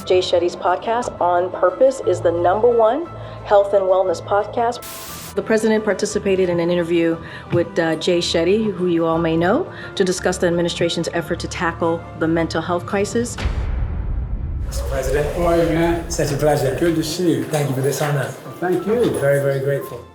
Jay Shetty's podcast, On Purpose, is the #1 health and wellness podcast. The president participated in an interview with Jay Shetty, who you all may know, to discuss the administration's effort to tackle the mental health crisis. Mr. President. How are you, man? Such a pleasure. Good to see you. Thank you for this honor. Thank you. Very, very grateful.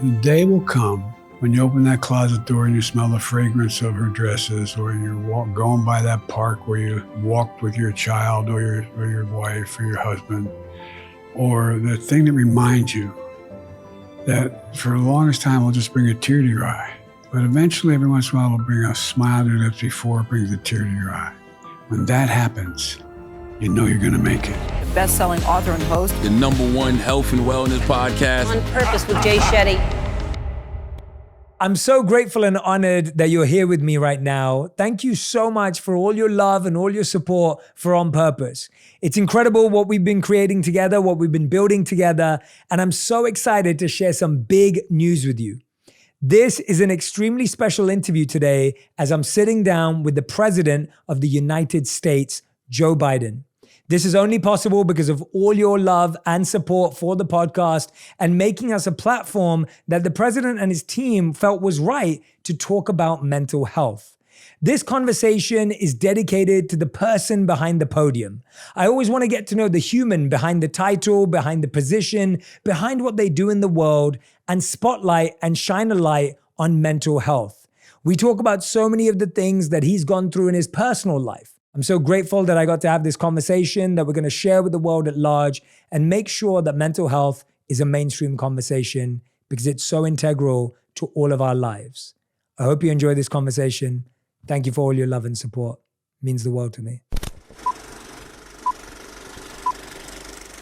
The day will come when you open that closet door and you smell the fragrance of her dresses, or you're going by that park where you walked with your child or your wife or your husband, or the thing that reminds you that for the longest time will just bring a tear to your eye. But eventually, every once in a while, it'll bring a smile to your lips before it brings a tear to your eye. When that happens, you know you're going to make it. The best-selling author and host. The #1 health and wellness podcast. On Purpose with Jay Shetty. I'm so grateful and honored that you're here with me right now. Thank you so much for all your love and all your support for On Purpose. It's incredible what we've been creating together, what we've been building together, and I'm so excited to share some big news with you. This is an extremely special interview today as I'm sitting down with the President of the United States, Joe Biden. This is only possible because of all your love and support for the podcast and making us a platform that the president and his team felt was right to talk about mental health. This conversation is dedicated to the person behind the podium. I always want to get to know the human behind the title, behind the position, behind what they do in the world, and spotlight and shine a light on mental health. We talk about so many of the things that he's gone through in his personal life. I'm so grateful that I got to have this conversation that we're going to share with the world at large and make sure that mental health is a mainstream conversation because it's so integral to all of our lives. I hope you enjoy this conversation. Thank you for all your love and support. It means the world to me.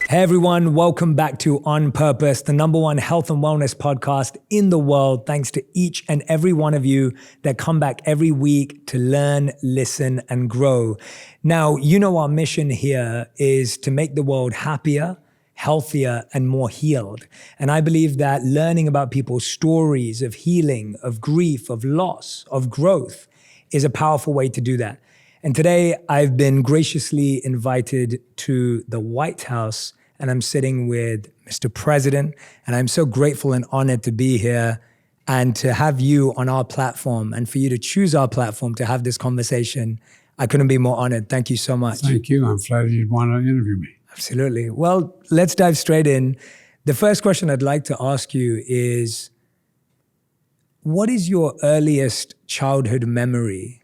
Hey everyone, welcome back to On Purpose, the #1 health and wellness podcast in the world. Thanks to each and every one of you that come back every week to learn, listen, and grow. Now, you know our mission here is to make the world happier, healthier, and more healed. And I believe that learning about people's stories of healing, of grief, of loss, of growth is a powerful way to do that. And today I've been graciously invited to the White House and I'm sitting with Mr. President, and I'm so grateful and honored to be here and to have you on our platform and for you to choose our platform to have this conversation. I couldn't be more honored. Thank you so much. Thank you. I'm flattered you'd want to interview me. Absolutely. Well, let's dive straight in. The first question I'd like to ask you is, what is your earliest childhood memory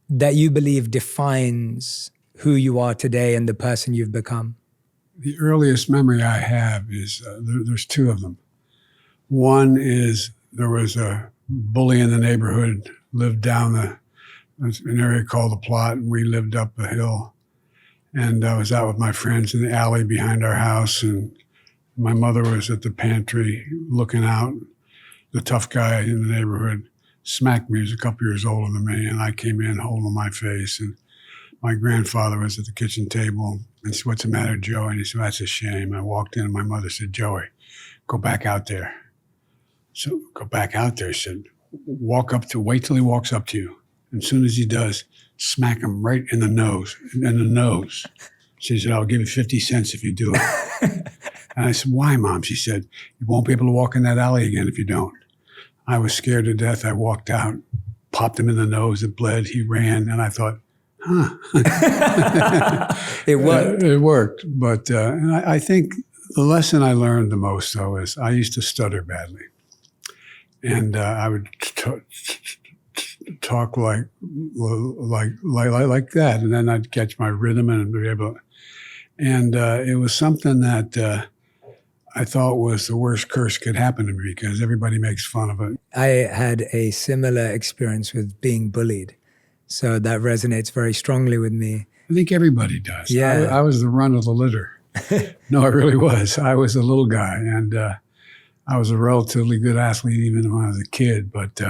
that you believe defines who you are today and the person you've become? The earliest memory I have is, there's two of them. One is there was a bully in the neighborhood, lived down an area called the Plot, and we lived up a hill. And I was out with my friends in the alley behind our house, and my mother was at the pantry looking out. The tough guy in the neighborhood smacked me. He was a couple years older than me, and I came in holding my face, and my grandfather was at the kitchen table and said, "What's the matter, Joe?" And he said, "That's a shame." I walked in and my mother said, "Joey, go back out there." So go back out there. She said, wait till he walks up to you. And as soon as he does, smack him right in the nose. She said, "I'll give you 50 cents if you do it." And I said, "Why, Mom?" She said, "You won't be able to walk in that alley again if you don't." I was scared to death. I walked out, popped him in the nose. It bled. He ran. And I thought, It worked. It worked. But and I think the lesson I learned the most, though, is I used to stutter badly. And I would talk like that. And then I'd catch my rhythm and be able to. And it was something that I thought was the worst curse could happen to me because everybody makes fun of it. I had a similar experience with being bullied. So that resonates very strongly with me. I think everybody does. Yeah. I was the runt of the litter. No, I really was. I was a little guy, and I was a relatively good athlete even when I was a kid, but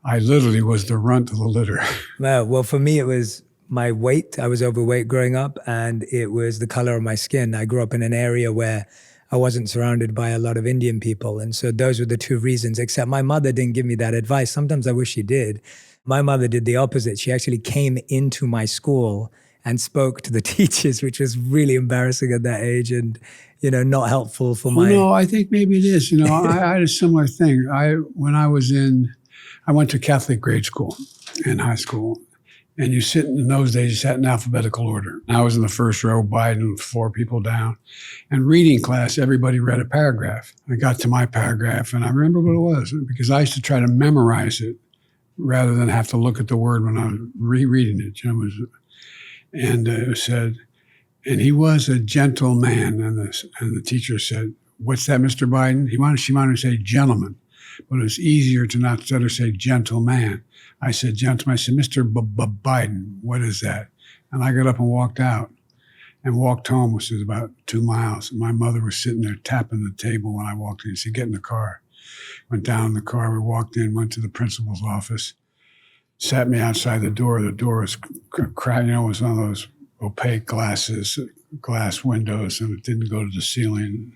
I literally was the runt of the litter. Well, for me, it was my weight. I was overweight growing up, and it was the color of my skin. I grew up in an area where I wasn't surrounded by a lot of Indian people. And so those were the two reasons, except my mother didn't give me that advice. Sometimes I wish she did. My mother did the opposite. She actually came into my school and spoke to the teachers, which was really embarrassing at that age and, not helpful for my... No, I think maybe it is. I had a similar thing. I went to Catholic grade school and high school. And in those days, you sat in alphabetical order. I was in the first row, Biden, 4 people down. And reading class, everybody read a paragraph. I got to my paragraph, and I remember what it was, because I used to try to memorize it rather than have to look at the word when I was rereading it. It said, and he was a gentle man. And the teacher said, "What's that, Mr. Biden?" She wanted to say gentleman, but it was easier to not let her say gentle man. I said, gentleman. I said, Mr. Biden, what is that? And I got up and walked out and walked home, which was about 2 miles. And my mother was sitting there tapping the table when I walked in. She said, "Get in the car." Went down in the car. We walked in, went to the principal's office, sat me outside the door. The door was cracked. It was one of those opaque glass windows, and it didn't go to the ceiling.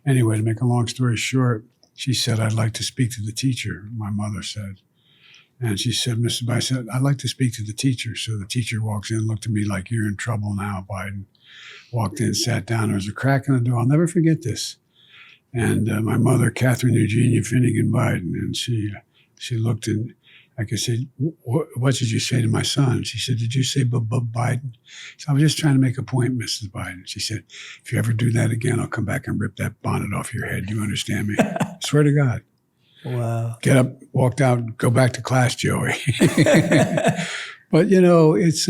Anyway, to make a long story short, she said, "I'd like to speak to the teacher," my mother said. And she said, "Mr. Biden," I said, "I'd like to speak to the teacher." So the teacher walks in, looked at me like, "You're in trouble now, Biden." Walked in, sat down. There was a crack in the door. I'll never forget this. And my mother, Catherine Eugenia Finnegan Biden, and she looked, and I could say, "What did you say to my son?" She said, "Did you say Biden?" So I was just trying to make a point, Mrs. Biden. She said, "If you ever do that again, I'll come back and rip that bonnet off your head. Do you understand me?" Swear to God. Wow. Get up, walked out, go back to class, Joey. But, it's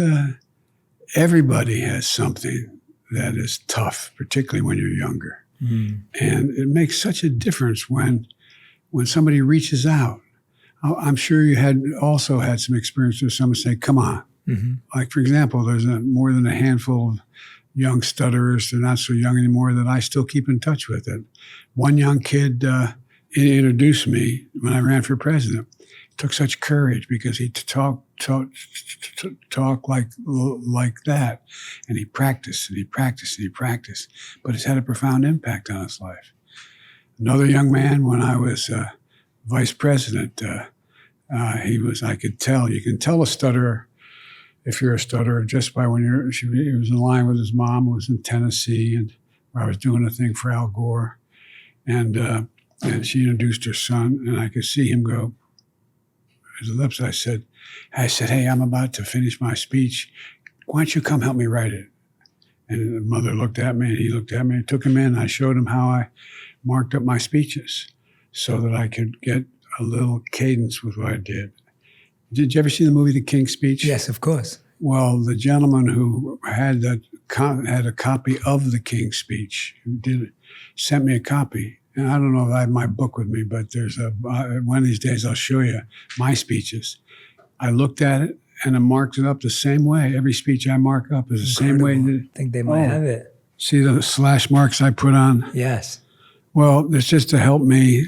everybody has something that is tough, particularly when you're younger. Mm. And it makes such a difference when somebody reaches out. I'm sure you also had some experience with someone say, "Come on." Mm-hmm. Like, for example, there's more than a handful of young stutterers. They're not so young anymore that I still keep in touch with it. One young kid, he introduced me when I ran for president. It took such courage because he talk like that, and he practiced and he practiced and he practiced. But it's had a profound impact on his life. Another young man, when I was vice president, I could tell. You can tell a stutterer if you're a stutterer just by when he was in line with his mom, who was in Tennessee, and where I was doing a thing for Al Gore, and she introduced her son, and I could see him go, his lips. I said, "Hey, I'm about to finish my speech. Why don't you come help me write it?" And the mother looked at me, and he looked at me. I took him in. I showed him how I marked up my speeches so that I could get a little cadence with what I did. Did you ever see the movie The King's Speech? Yes, of course. Well, the gentleman who had a copy of The King's Speech, sent me a copy. And I don't know if I have my book with me, but there's one of these days I'll show you my speeches. I looked at it and I marked it up the same way. Every speech I mark up is the same way. I think they might have it. See the slash marks I put on? Yes. Well, it's just to help me.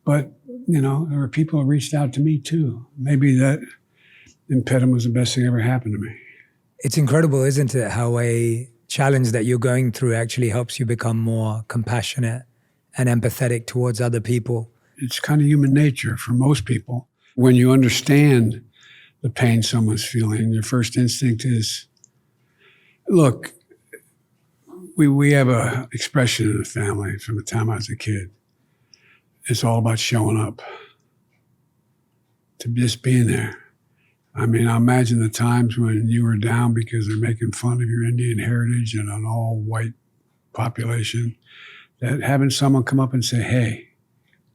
But, there were people who reached out to me too. Maybe that Impediment was the best thing ever happened to me. It's incredible, isn't it, how a challenge that you're going through actually helps you become more compassionate and empathetic towards other people. It's kind of human nature for most people. When you understand the pain someone's feeling, your first instinct is, look, we have a expression in the family from the time I was a kid. It's all about showing up, to just being there. I mean, I imagine the times when you were down because they're making fun of your Indian heritage and an all-white population, that having someone come up and say, "Hey,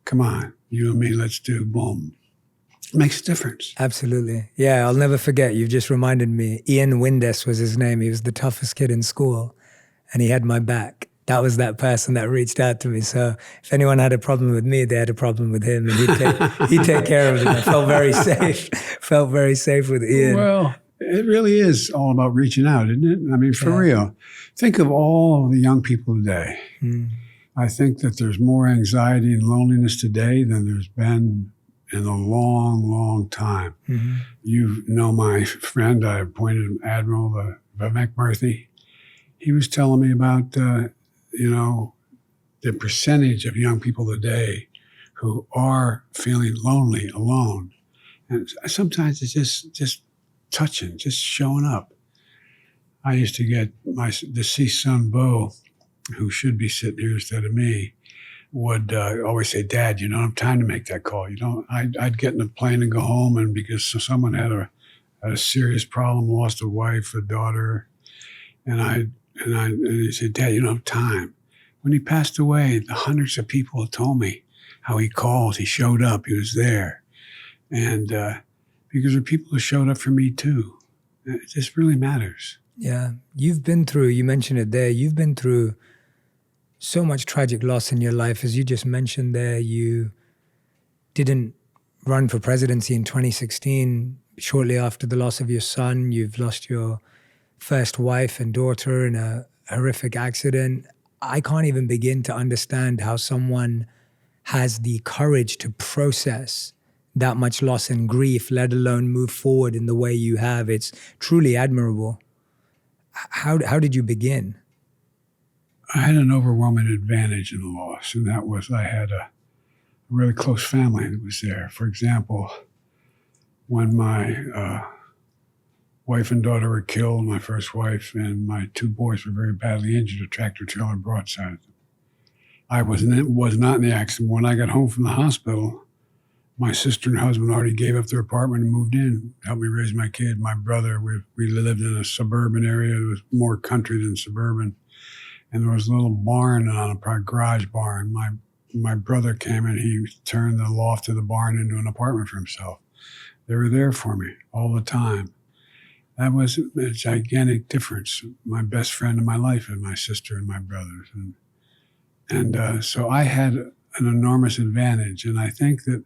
come on, you and me, let's do boom," makes a difference. Absolutely. Yeah, I'll never forget. You've just reminded me. Ian Windes was his name. He was the toughest kid in school, and he had my back. That was that person that reached out to me. So if anyone had a problem with me, they had a problem with him, and he'd take care of it. I felt very safe. Felt very safe with Ian. Well, it really is all about reaching out, isn't it? I mean, for real. Think of all the young people today. Mm. I think that there's more anxiety and loneliness today than there's been in a long, long time. Mm-hmm. You know my friend, I appointed him Admiral McMurthy. He was telling me about, the percentage of young people today who are feeling lonely, alone. And sometimes it's just touching, just showing up. I used to get my deceased son, Bo, who should be sitting here instead of me, would always say, Dad, you don't have time to make that call. You don't. I'd get in a plane and go home, and because someone had a serious problem, lost a wife, a daughter, and he said, Dad, you don't have time. When he passed away, the hundreds of people have told me how he called, he showed up, he was there. And because there are people who showed up for me too. It just really matters. Yeah, you've been through, you mentioned it there, you've been through so much tragic loss in your life. As you just mentioned there, you didn't run for presidency in 2016. Shortly after the loss of your son, you've lost your first wife and daughter in a horrific accident. I can't even begin to understand how someone has the courage to process that much loss and grief, let alone move forward in the way you have. It's truly admirable. How did you begin? I had an overwhelming advantage in the loss, and that was I had a really close family that was there. For example, when my wife and daughter were killed, my first wife and my two boys were very badly injured, a tractor trailer broadsided them. I was not in the accident. When I got home from the hospital, my sister and husband already gave up their apartment and moved in, helped me raise my kid. My brother, we lived in a suburban area. It was more country than suburban. And there was a little barn on a garage barn. My brother came and he turned the loft of the barn into an apartment for himself. They were there for me all the time. That was a gigantic difference. My best friend in my life and my sister and my brothers. And so I had an enormous advantage. And I think that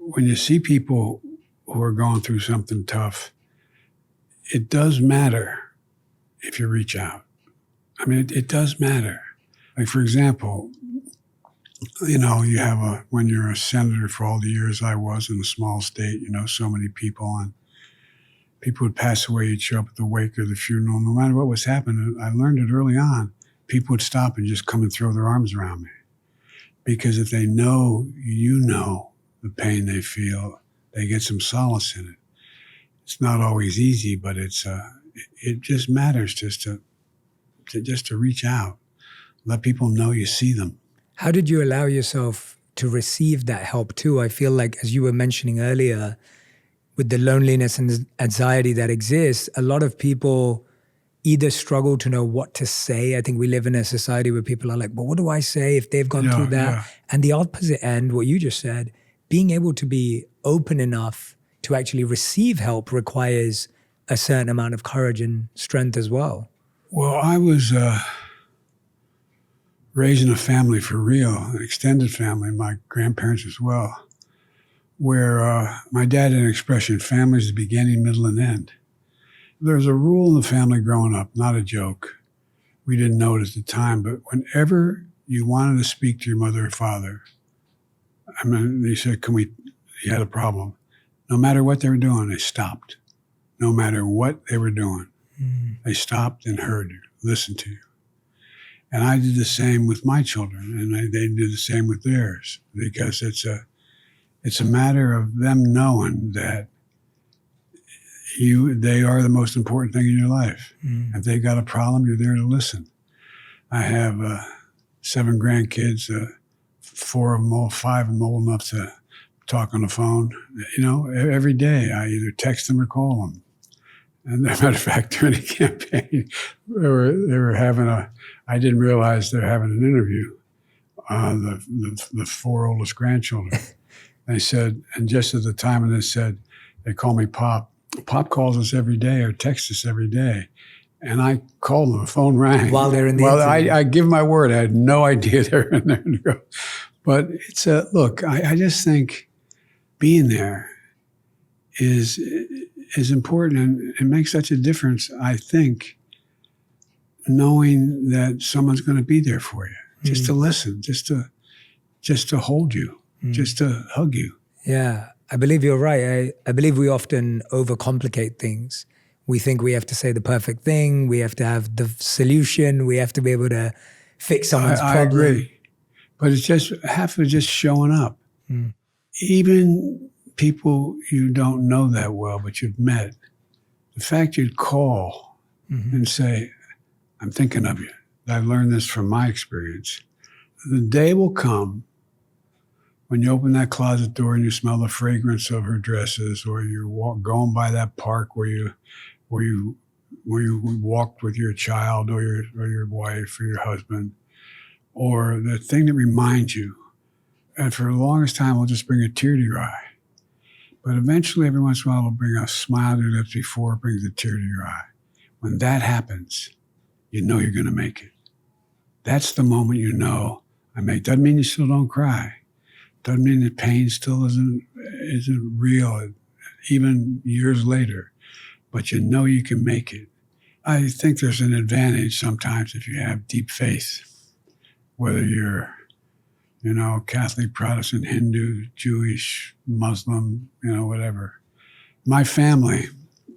when you see people who are going through something tough, it does matter if you reach out. I mean, it does matter. Like, for example, you know, when you're a senator for all the years I was in a small state, you know, so many people, and people would pass away, you'd show up at the wake or the funeral, no matter what was happening. I learned it early on. People would stop and just come and throw their arms around me. Because if they know, you know, the pain they feel, they get some solace in it. It's not always easy, but it just matters just to reach out, let people know you see them. How did you allow yourself to receive that help too? I feel like, as you were mentioning earlier, with the loneliness and the anxiety that exists, a lot of people either struggle to know what to say. I think we live in a society where people are like, but what do I say if they've gone through that? Yeah. And the opposite end, what you just said, being able to be open enough to actually receive help requires a certain amount of courage and strength as well. Well, I was raised in a family for real, an extended family, my grandparents as well, where my dad had an expression, family is the beginning, middle, and end. There's a rule in the family growing up, not a joke. We didn't know it at the time, but whenever you wanted to speak to your mother or father, I mean, they said, he had a problem. No matter what they were doing, they stopped. No matter what they were doing, they stopped and heard you, listened to you. And I did the same with my children, and they did the same with theirs, because it's a matter of them knowing that they are the most important thing in your life. If they got a problem, you're there to listen. I have 7 grandkids, 5 of them old enough to talk on the phone. You know, every day I either text them or call them. And as a matter of fact, during the campaign, they were having I didn't realize they're having an interview, the 4 oldest grandchildren. They said, and just at the time when they said, they call me Pop. Pop calls us every day or texts us every day. And I called them, the phone rang. While they're in the Well, I give my word, I had no idea they were in there. But it's look, I just think being there is important, and it makes such a difference, I think, knowing that someone's going to be there for you, just to listen, just to hold you, just to hug you. Yeah, I believe you're right. I believe we often overcomplicate things. We think we have to say the perfect thing. We have to have the solution. We have to be able to fix someone's problem. I agree. But it's just half of just showing up. Even people you don't know that well, but you've met, the fact you'd call and say, I'm thinking of you. I've learned this from my experience. The day will come when you open that closet door and you smell the fragrance of her dresses, or you're going by that park where you walked with your child or your wife or your husband, or the thing that reminds you. And for the longest time, will just bring a tear to your eye. But eventually, every once in a while, it'll bring a smile to your lips before it brings a tear to your eye. When that happens, you know you're going to make it. That's the moment you know I make. Doesn't mean you still don't cry. Doesn't mean that pain still isn't real, even years later. But you know you can make it. I think there's an advantage sometimes if you have deep faith, whether you're, Catholic, Protestant, Hindu, Jewish, Muslim, whatever. My family,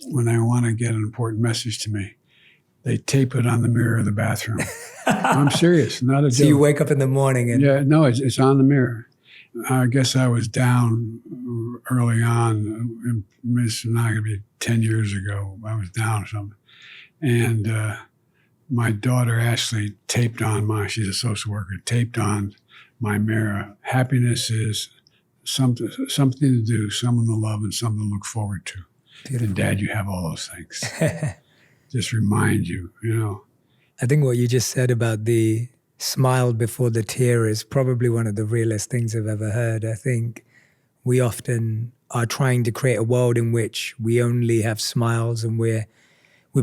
when they want to get an important message to me, they tape it on the mirror of the bathroom. I'm serious, not a joke. So you wake up in the morning and... Yeah, no, it's on the mirror. I guess I was down early on. It's not going to be 10 years ago. I was down or something. And my daughter Ashley taped on she's a social worker, taped on my mirror. Happiness is something to do, someone to love, and something to look forward to. Beautiful. And Dad, you have all those things. Just remind you, I think what you just said about the smile before the tear is probably one of the realest things I've ever heard. I think we often are trying to create a world in which we only have smiles, and we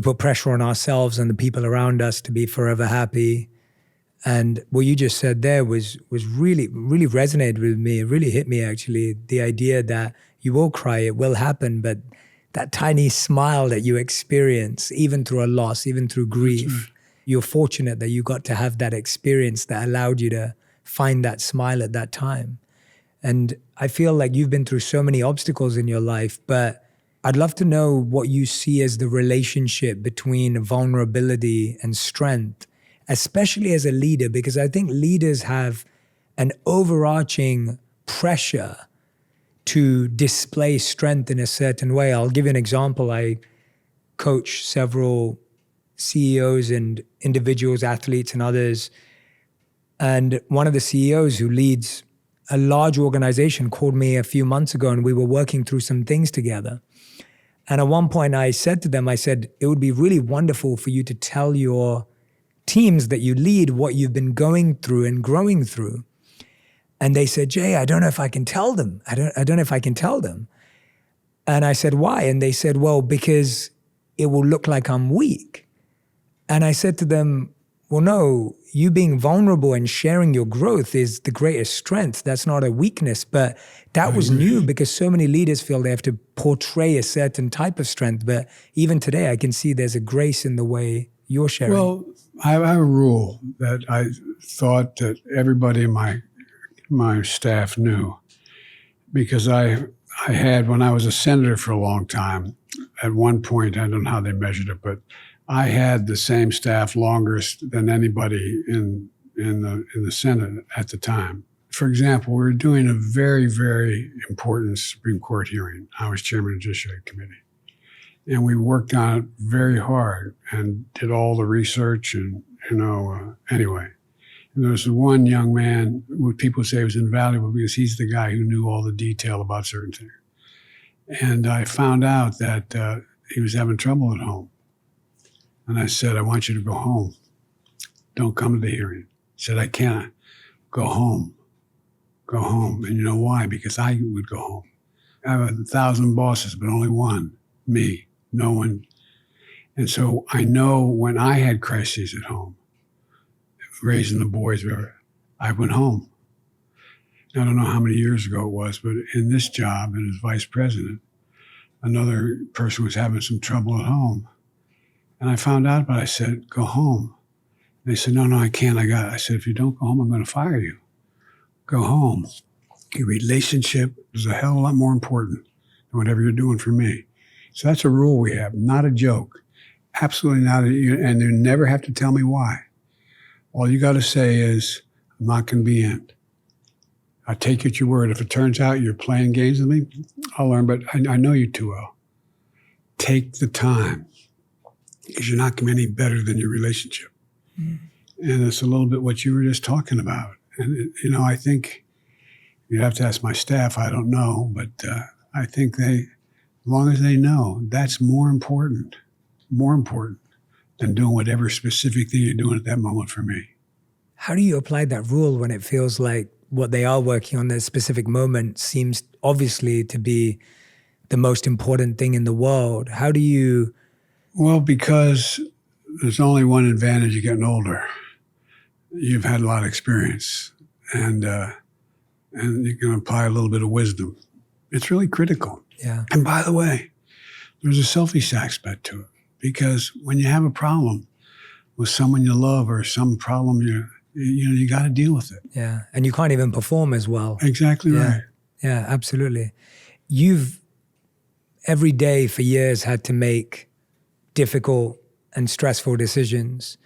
put pressure on ourselves and the people around us to be forever happy. And what you just said there was really, really resonated with me. It really hit me, actually. The idea that you will cry, it will happen, but that tiny smile that you experience, even through a loss, even through grief, you're fortunate that you got to have that experience that allowed you to find that smile at that time. And I feel like you've been through so many obstacles in your life, but I'd love to know what you see as the relationship between vulnerability and strength, especially as a leader, because I think leaders have an overarching pressure to display strength in a certain way. I'll give you an example. I coach several CEOs and individuals, athletes and others. And one of the CEOs who leads a large organization called me a few months ago, and we were working through some things together. And at one point I said to them, it would be really wonderful for you to tell your teams that you lead what you've been going through and growing through. And they said, Jay, I don't know if I can tell them. I don't know if I can tell them. And I said, why? And they said, well, because it will look like I'm weak. And I said to them, well, no, you being vulnerable and sharing your growth is the greatest strength. That's not a weakness. But that was new because so many leaders feel they have to portray a certain type of strength. But even today, I can see there's a grace in the way you're sharing. Well, I have a rule that I thought that everybody in my staff knew, because I had, when I was a senator for a long time, at one point, I don't know how they measured it, but I had the same staff longest than anybody in the Senate at the time. For example, we were doing a very, very important Supreme Court hearing. I was chairman of the Judiciary Committee. And we worked on it very hard and did all the research and, anyway. And there was one young man who people say was invaluable because he's the guy who knew all the detail about certain things. And I found out that he was having trouble at home. And I said, I want you to go home. Don't come to the hearing. He said, I can't. Go home. Go home. And you know why? Because I would go home. I have 1,000 bosses, but only one, me, no one. And so I know when I had crises at home, raising the boys, I went home. I don't know how many years ago it was, but in this job, and as vice president, another person was having some trouble at home. And I found out about it. I said, go home. And they said, no, I can't. I said, if you don't go home, I'm going to fire you. Go home. Your relationship is a hell of a lot more important than whatever you're doing for me. So that's a rule we have, not a joke. Absolutely not. And you never have to tell me why. All you got to say is, I'm not convenient. I take you at your word. If it turns out you're playing games with me, I'll learn, but I know you too well. Take the time. because you're not getting any better than your relationship. And it's a little bit what you were just talking about. And, I think you'd have to ask my staff. I don't know, but I think as long as they know, that's more important than doing whatever specific thing you're doing at that moment for me. How do you apply that rule when it feels like what they are working on, that specific moment, seems obviously to be the most important thing in the world? How do you... Well, because there's only one advantage of getting older. You've had a lot of experience, and you can apply a little bit of wisdom. It's really critical. Yeah. And by the way, there's a selfish aspect to it, because when you have a problem with someone you love or some problem you got to deal with it. Yeah, and you can't even perform as well. Exactly right. Yeah, absolutely. You've every day for years had to make difficult and stressful decisions,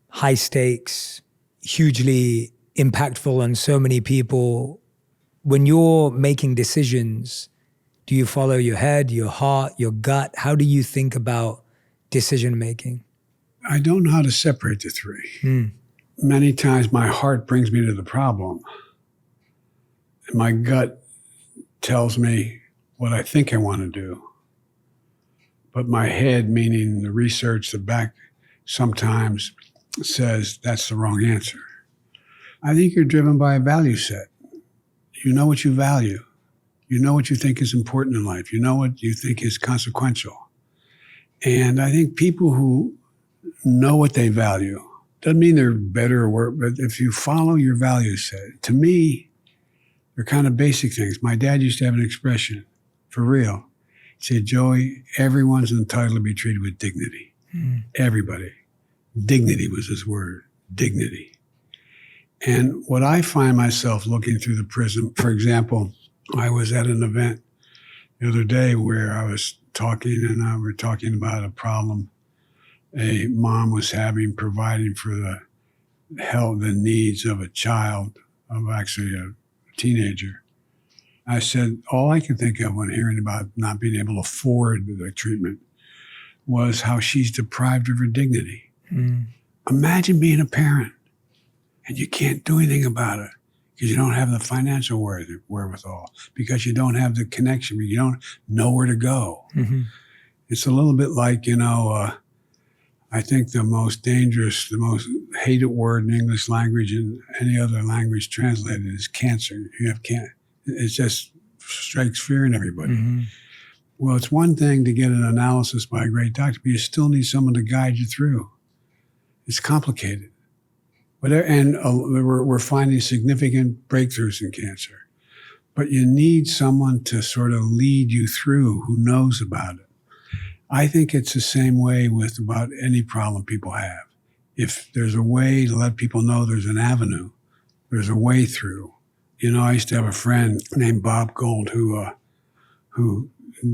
high stakes, hugely impactful on so many people. When you're making decisions, do you follow your head, your heart, your gut? How do you think about decision making? I don't know how to separate the three. Many times my heart brings me to the problem, and my gut tells me what I think I want to do. But my head, meaning the research, the back, sometimes says that's the wrong answer. I think you're driven by a value set. You know what you value. You know what you think is important in life. You know what you think is consequential. And I think people who know what they value, doesn't mean they're better or worse, but if you follow your value set, to me, they're kind of basic things. My dad used to have an expression, for real. He said, Joey, everyone's entitled to be treated with dignity. Everybody. Dignity was his word, dignity. And what I find myself looking through the prism, for example, I was at an event the other day where I was talking, and we were talking about a problem a mom was having, providing for the health, the needs of a child, of actually a teenager. I said, all I could think of when hearing about not being able to afford the treatment was how she's deprived of her dignity. Imagine being a parent and you can't do anything about it because you don't have the financial wherewithal, because you don't have the connection, you don't know where to go. It's a little bit like, I think the most dangerous, the most hated word in English language and any other language translated is cancer. You have cancer. It just strikes fear in everybody. Well, it's one thing to get an analysis by a great doctor, but you still need someone to guide you through. It's complicated. And we're finding significant breakthroughs in cancer. But you need someone to sort of lead you through who knows about it. I think it's the same way with about any problem people have. If there's a way to let people know there's an avenue, there's a way through. I used to have a friend named Bob Gold who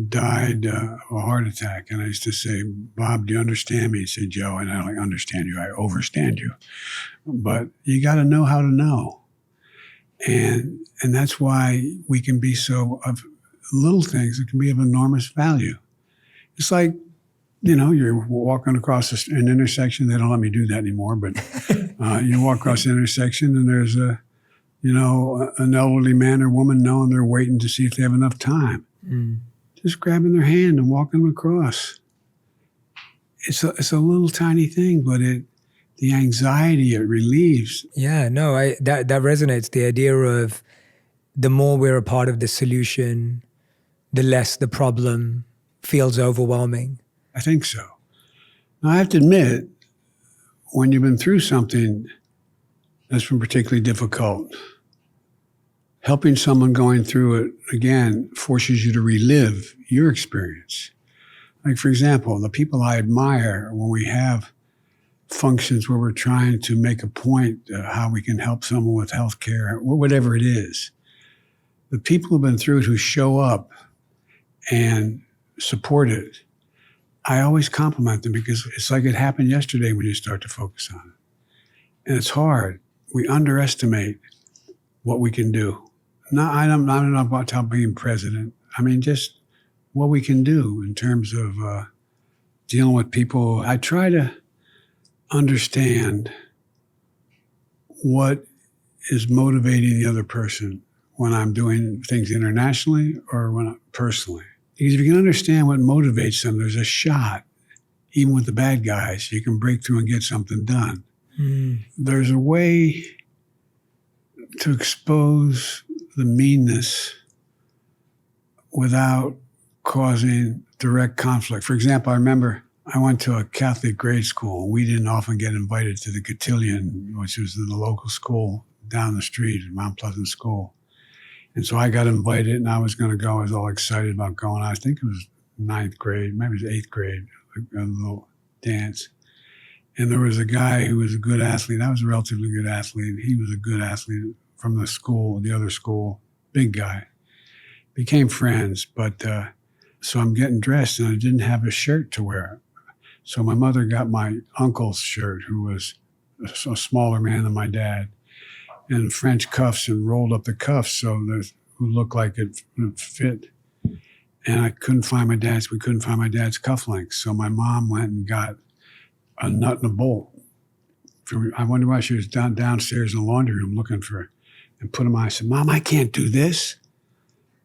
died of a heart attack. And I used to say, Bob, do you understand me? He said, Joe, and I don't understand you, I overstand you. But you got to know how to know. And that's why we can be so of little things that can be of enormous value. It's like, you're walking across an intersection. They don't let me do that anymore, but you walk across the intersection and there's an elderly man or woman knowing they're waiting to see if they have enough time. Just grabbing their hand and walking them across. It's a little tiny thing, but the anxiety it relieves. Yeah, no, that resonates. The idea of the more we're a part of the solution, the less the problem feels overwhelming. I think so. Now, I have to admit, when you've been through something that's been particularly difficult, helping someone going through it, again, forces you to relive your experience. Like, for example, the people I admire when we have functions where we're trying to make a point how we can help someone with healthcare, whatever it is, the people who've been through it who show up and support it, I always compliment them because it's like it happened yesterday when you start to focus on it. And it's hard. We underestimate what we can do. I'm not about being president. I mean, just what we can do in terms of dealing with people, I try to understand what is motivating the other person when I'm doing things internationally or personally. Because if you can understand what motivates them, there's a shot, even with the bad guys, you can break through and get something done. There's a way to expose the meanness without causing direct conflict. For example, I remember I went to a Catholic grade school. We didn't often get invited to the cotillion, which was in the local school down the street, Mount Pleasant School. And so I got invited, and I was going to go. I was all excited about going. I think it was 9th grade, maybe it was 8th grade, a little dance. And there was a guy who was a good athlete. I was a relatively good athlete. He was a good athlete from the school, the other school, big guy. Became friends, but so I'm getting dressed, and I didn't have a shirt to wear. So my mother got my uncle's shirt, who was a smaller man than my dad, and French cuffs and rolled up the cuffs so that who looked like it fit. And we couldn't find my dad's cufflinks. So my mom went and got a nut and a bolt. I wonder why she was downstairs in the laundry room looking for it, and put them on. I said, "Mom, I can't do this.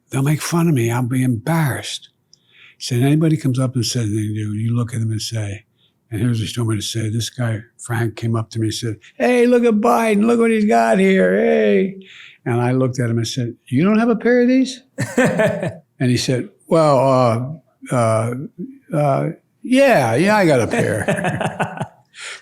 They'll make fun of me. I'll be embarrassed." She said, "Anybody comes up and says anything to you, you look at them and say," and here's what she told me to say. This guy, Frank, came up to me and said, "Hey, look at Biden. Look what he's got here. Hey." And I looked at him and said, "You don't have a pair of these?" And he said, "Well, yeah, I got a pair."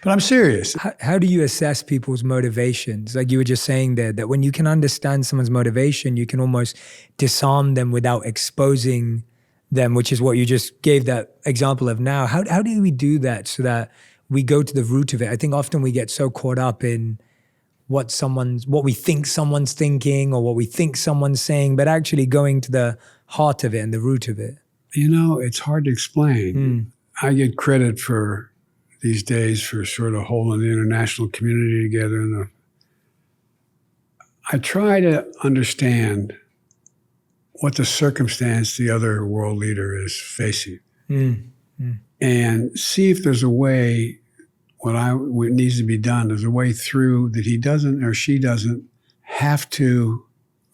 But I'm serious. How do you assess people's motivations? Like you were just saying there, that when you can understand someone's motivation, you can almost disarm them without exposing them, which is what you just gave that example of now. How do we do that so that we go to the root of it? I think often we get so caught up in what we think someone's thinking or what we think someone's saying, but actually going to the heart of it and the root of it. It's hard to explain. I get credit for these days for sort of holding the international community together. And I try to understand what the circumstance the other world leader is facing and see if there's a way, what needs to be done, there's a way through that he doesn't or she doesn't have to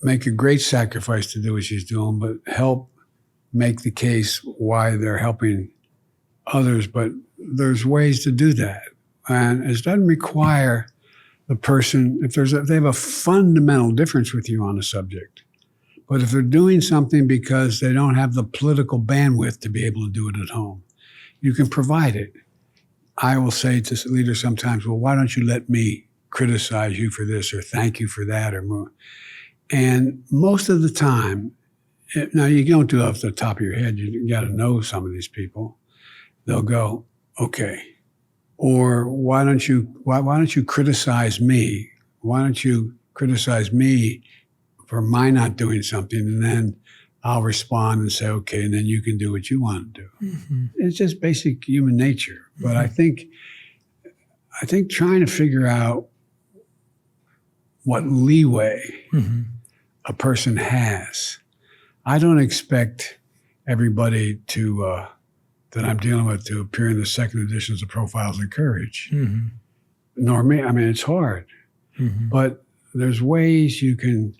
make a great sacrifice to do what she's doing, but help make the case why they're helping others. But there's ways to do that. And it doesn't require the person, if they have a fundamental difference with you on a subject, but if they're doing something because they don't have the political bandwidth to be able to do it at home, you can provide it. I will say to leaders sometimes, "Well, why don't you let me criticize you for this or thank you for that or more?" And most of the time, now you don't do it off the top of your head. You got to know some of these people. They'll go, "Okay," or why don't you criticize me? Why don't you criticize me for my not doing something, and then I'll respond and say, "Okay," and then you can do what you want to do. It's just basic human nature. But I think trying to figure out what leeway a person has. I don't expect everybody that I'm dealing with to appear in the second editions of Profiles in Courage. Nor me. I mean, it's hard. But there's ways you can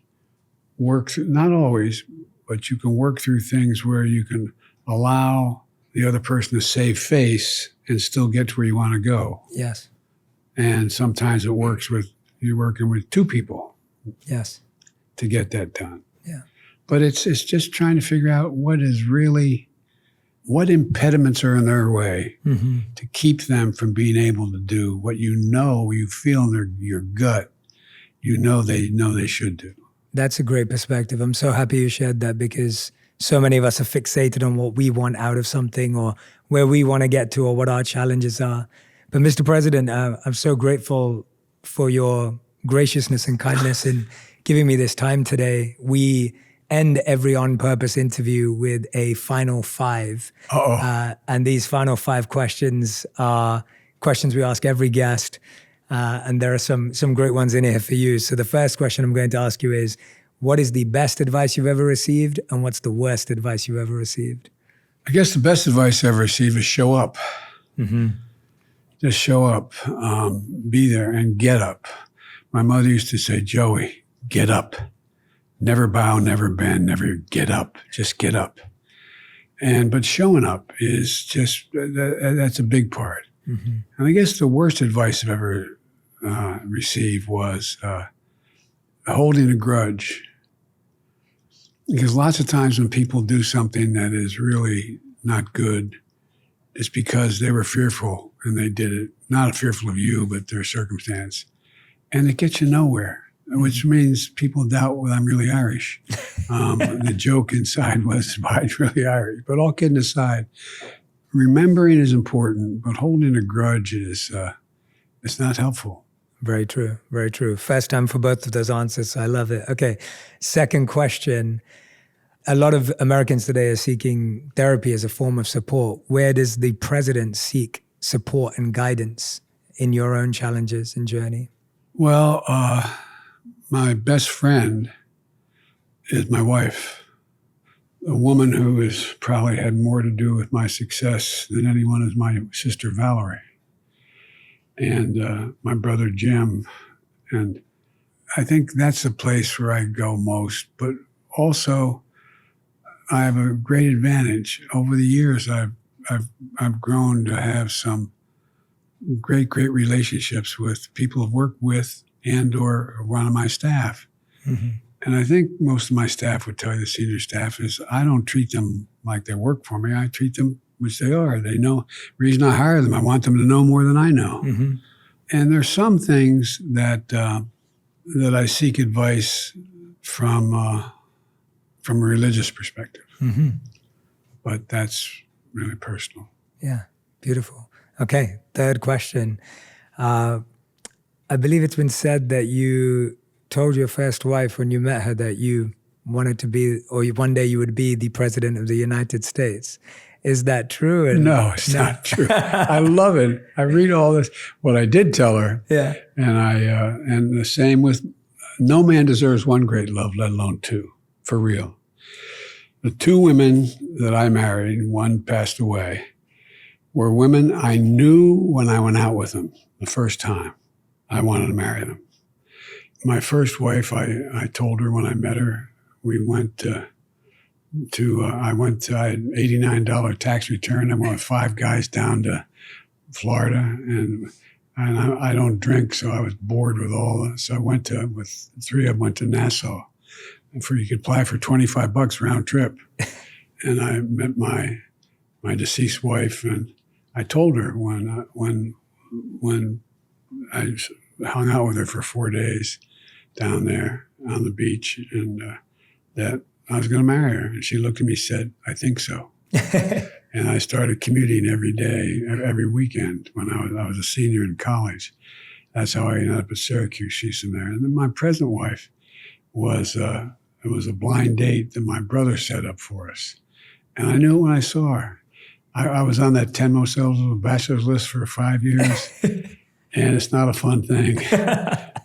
work through, not always, but you can work through things where you can allow the other person to save face and still get to where you want to go. Yes. And sometimes it works with, you're working with two people. Yes. To get that done. Yeah. But it's just trying to figure out what impediments are in their way to keep them from being able to do what you feel in your gut, they should do. That's a great perspective. I'm so happy you shared that, because so many of us are fixated on what we want out of something or where we want to get to or what our challenges are. But Mr. President, I'm so grateful for your graciousness and kindness in giving me this time today. We end every On Purpose interview with a final 5. And these final 5 questions are questions we ask every guest. And there are some great ones in here for you. So the first question I'm going to ask you is, what is the best advice you've ever received, and what's the worst advice you've ever received? I guess the best advice I ever received is show up. Mm-hmm. Just show up, be there, and get up. My mother used to say, Joey, get up. Never bow, never bend, never get up. Just get up. But showing up is just, that's a big part. Mm-hmm. And I guess the worst advice I've ever received was holding a grudge. Because lots of times when people do something that is really not good, it's because they were fearful and they did it. Not fearful of you, but their circumstance. And it gets you nowhere, which means people doubt whether I'm really Irish. The joke inside was, I'm really Irish. But all kidding aside, remembering is important, but holding a grudge is it's not helpful. Very true. Very true. First time for both of those answers. I love it. Okay. Second question. A lot of Americans today are seeking therapy as a form of support. Where does the president seek support and guidance in your own challenges and journey? Well, my best friend is my wife, a woman who has probably had more to do with my success than anyone is my sister Valerie and my brother Jim. And I think that's the place where I go most. But also, I have a great advantage. Over the years, I've grown to have some great relationships with people I've worked with and or one of my staff. Mm-hmm. And I think most of my staff would tell you, the senior staff, is I don't treat them like they work for me. I treat them, which they are. They know the reason I hire them. I want them to know more than I know. Mm-hmm. And there's some things that I seek advice from a religious perspective. Mm-hmm. But that's really personal. Yeah, beautiful. Okay, third question. I believe it's been said that you told your first wife when you met her that you wanted to be, or one day you would be the president of the United States. Is that true? No, it's not true. I love it. I read all this. What I did tell her, yeah, and the same with, no man deserves one great love, let alone two, for real. The two women that I married, one passed away, were women I knew when I went out with them the first time I wanted to marry them. My first wife, I told her when I met her, we went I had $89 tax return. I went with 5 guys down to Florida, and I don't drink, so I was bored with all this. So I went with 3 of them, went to Nassau. And you could apply for $25 round trip. And I met my deceased wife, and I told her when I hung out with her for 4 days down there on the beach, and that I was going to marry her. And she looked at me and said, I think so. And I started commuting every day, every weekend when I was a senior in college. That's how I ended up at Syracuse. She's in there. And then my present wife was, it was a blind date that my brother set up for us. And I knew it when I saw her. I was on that 10 most eligible bachelor's list for 5 years. And it's not a fun thing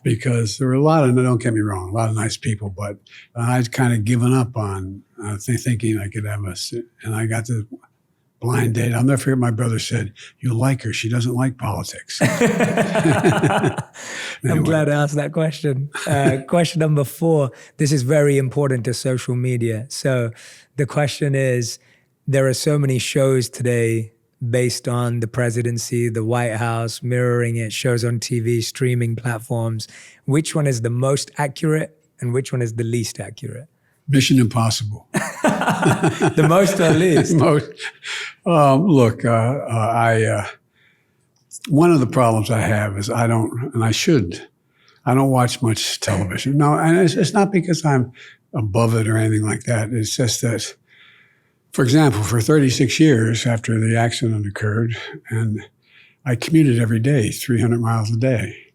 because there were a lot of, don't get me wrong, a lot of nice people, but I'd kind of given up on thinking I could have and I got the blind date. I'll never forget my brother said, you'll like her. She doesn't like politics. I'm glad I asked that question. Question number 4. This is very important to social media. So the question is, there are so many shows today based on the presidency, the White House, mirroring it, shows on TV, streaming platforms. Which one is the most accurate and which one is the least accurate? Mission Impossible. The most or least? Most. Look, one of the problems I have is I don't watch much television. No, and it's not because I'm above it or anything like that. It's just that, for example, for 36 years after the accident occurred, and I commuted every day, 300 miles a day.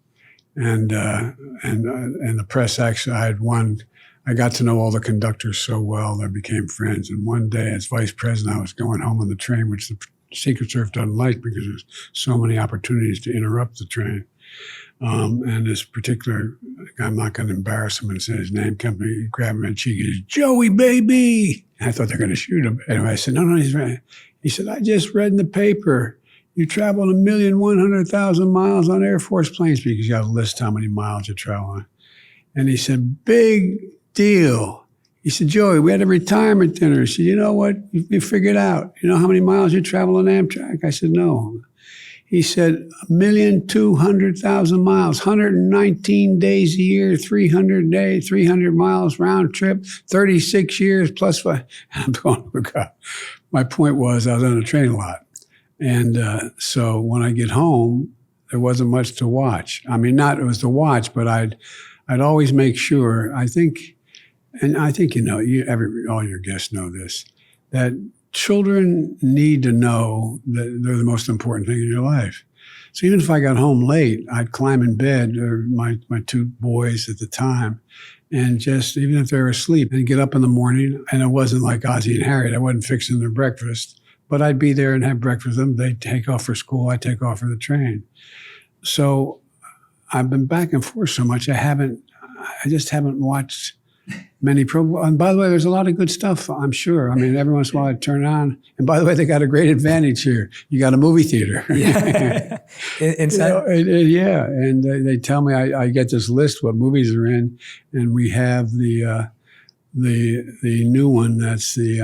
And the press actually, I got to know all the conductors so well, they became friends. And one day as vice president, I was going home on the train, which the Secret Service doesn't like because there's so many opportunities to interrupt the train. And this particular, I'm not going to embarrass him and say his name, he grabbed me on the cheek, he said, "Joey, baby." And I thought they were going to shoot him. Anyway, I said, no, he's right. He said, "I just read in the paper, you traveled 1,100,000 miles on Air Force planes," because you got to list how many miles you travel on. And he said, "Big deal." He said, "Joey, we had a retirement dinner." He said, "You know what? You figured out. You know how many miles you travel on Amtrak?" I said, "No." He said, 1,200,000 miles, 119 days a year, 300 days, 300 miles round trip, 36 years plus 5. I'm going, "Oh God." My point was I was on the train a lot. And so when I get home, there wasn't much to watch. I mean, not it was to watch, but I'd always make sure, I think, you know, all your guests know this, that children need to know that they're the most important thing in your life. So even if I got home late, I'd climb in bed, or my two boys at the time, and just, even if they were asleep, and get up in the morning. And it wasn't like Ozzie and Harriet. I wasn't fixing their breakfast, but I'd be there and have breakfast with them. They'd take off for school. I'd take off for the train. So I've been back and forth so much. I just haven't watched many and by the way, there's a lot of good stuff, I'm sure. I mean, every once in a while I turn on, and by the way, they got a great advantage here. You got a movie theater. Yeah. Inside? Yeah. And they tell me, I get this list what movies are in, and we have the new one that's the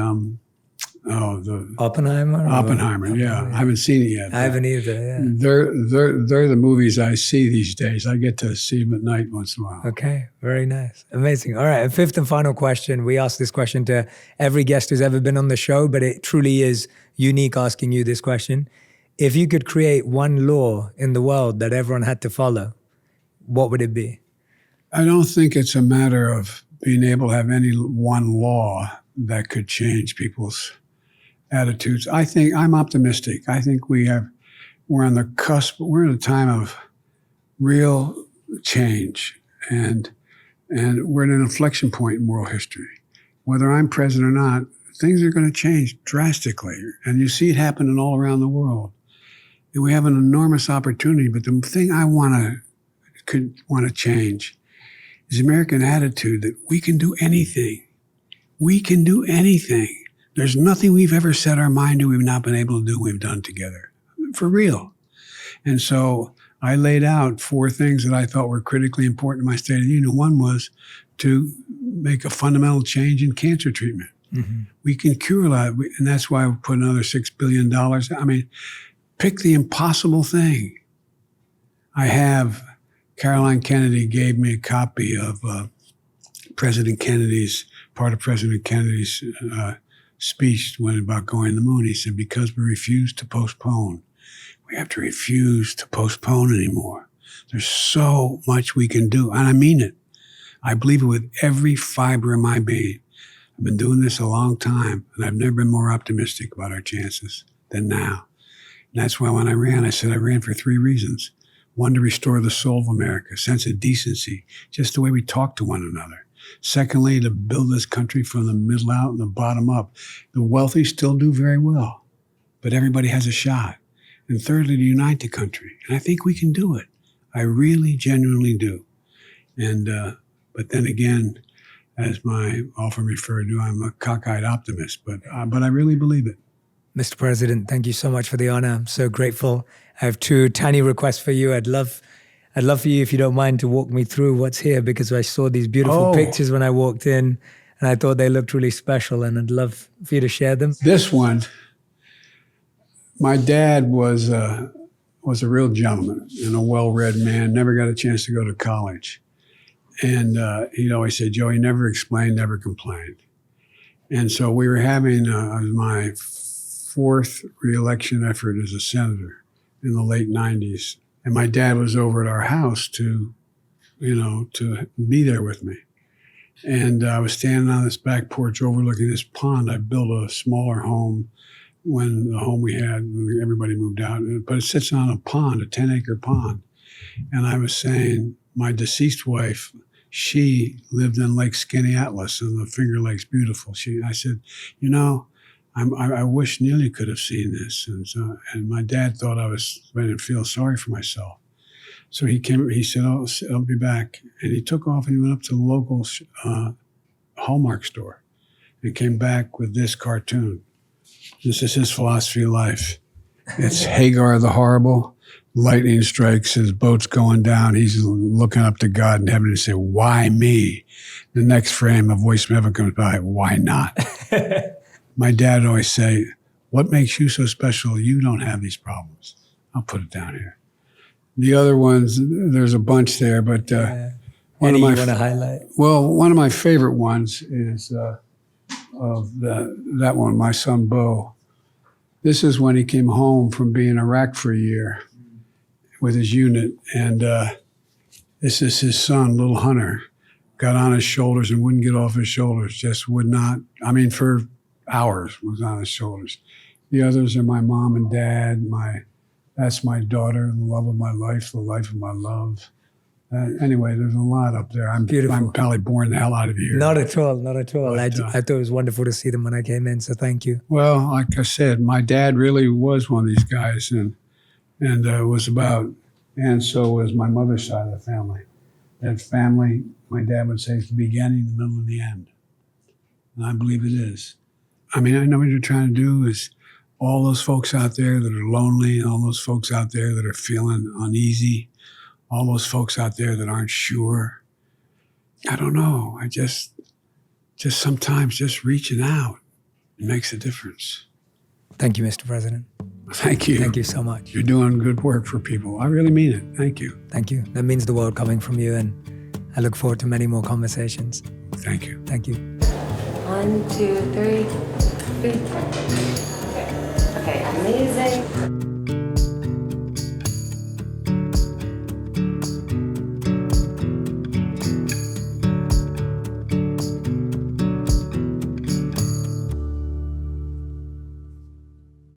Oppenheimer? Yeah. I haven't seen it yet. I haven't either, yeah. They're the movies I see these days. I get to see them at night once in a while. Okay, very nice. Amazing. All right, a fifth and final question. We ask this question to every guest who's ever been on the show, but it truly is unique asking you this question. If you could create one law in the world that everyone had to follow, what would it be? I don't think it's a matter of being able to have any one law that could change people's attitudes. I think I'm optimistic. I think we're on the cusp. We're in a time of real change, and we're at an inflection point in world history. Whether I'm president or not, things are going to change drastically, and you see it happening all around the world. And we have an enormous opportunity. But the thing I want to change is the American attitude that we can do anything. We can do anything. There's nothing we've ever set our mind to we've not been able to do, we've done together. For real. And so I laid out 4 things that I thought were critically important in my State of the Union. One was to make a fundamental change in cancer treatment. Mm-hmm. We can cure a lot, and that's why we put another $6 billion. I mean, pick the impossible thing. Caroline Kennedy gave me a copy of part of President Kennedy's speech about going to the moon. He said, because we refuse to postpone, we have to refuse to postpone anymore. There's so much we can do. And I mean it. I believe it with every fiber of my being. I've been doing this a long time, and I've never been more optimistic about our chances than now. And that's why when I ran, I said I ran for 3 reasons. 1, to restore the soul of America, a sense of decency, just the way we talk to one another. Secondly, to build this country from the middle out and the bottom up. The wealthy still do very well, but everybody has a shot. And thirdly, to unite the country. And I think we can do it. I really, genuinely do. And but then again, as my often referred to, I'm a cockeyed optimist, but I really believe it. Mr. President, thank you so much for the honor. I'm so grateful. I have 2 tiny requests for you. I'd love for you, if you don't mind, to walk me through what's here, because I saw these beautiful pictures when I walked in, and I thought they looked really special, and I'd love for you to share them. This one, my dad was a real gentleman and a well-read man, never got a chance to go to college. And he'd always say, "Joey, never explained, never complained." And so we were having my 4th reelection effort as a senator in the late 90s. And my dad was over at our house to be there with me. And I was standing on this back porch overlooking this pond. I built a smaller home when the home we had, when everybody moved out. But it sits on a pond, a 10-acre pond. And I was saying, my deceased wife, she lived in Lake Skaneateles, and the Finger Lake's beautiful. I said, I wish Neely could have seen this. And my dad thought I was going to feel sorry for myself. So he said, I'll be back. And he took off and he went up to the local Hallmark store and came back with this cartoon. This is his philosophy of life. It's Hagar the Horrible. Lightning strikes, his boat's going down. He's looking up to God in heaven and say, why me? The next frame, a voice from heaven comes by, why not? My dad always say, what makes you so special? You don't have these problems. I'll put it down here. The other ones, there's a bunch there, but Any you want to highlight? Well, one of my favorite ones is of that one, my son Bo. This is when he came home from being in Iraq for a year with his unit, and this is his son, little Hunter, got on his shoulders and wouldn't get off his shoulders, just would not, for hours was on his shoulders. The others are my mom and dad, that's my daughter, the love of my life, the life of my love. Anyway, there's a lot up there. I'm probably boring the hell out of you here. Not at all, not at all. But, I thought it was wonderful to see them when I came in, so thank you. Well, like I said, my dad really was one of these guys, and was about, and so was my mother's side of the family. That family, my dad would say, is the beginning, the middle, and the end. And I believe it is. I know what you're trying to do is all those folks out there that are lonely, all those folks out there that are feeling uneasy, all those folks out there that aren't sure. I don't know. I just sometimes just reaching out, it makes a difference. Thank you, Mr. President. Thank you. Thank you so much. You're doing good work for people. I really mean it. Thank you. Thank you. That means the world coming from you, and I look forward to many more conversations. Thank you. Thank you. 1, 2, 3. Okay, amazing.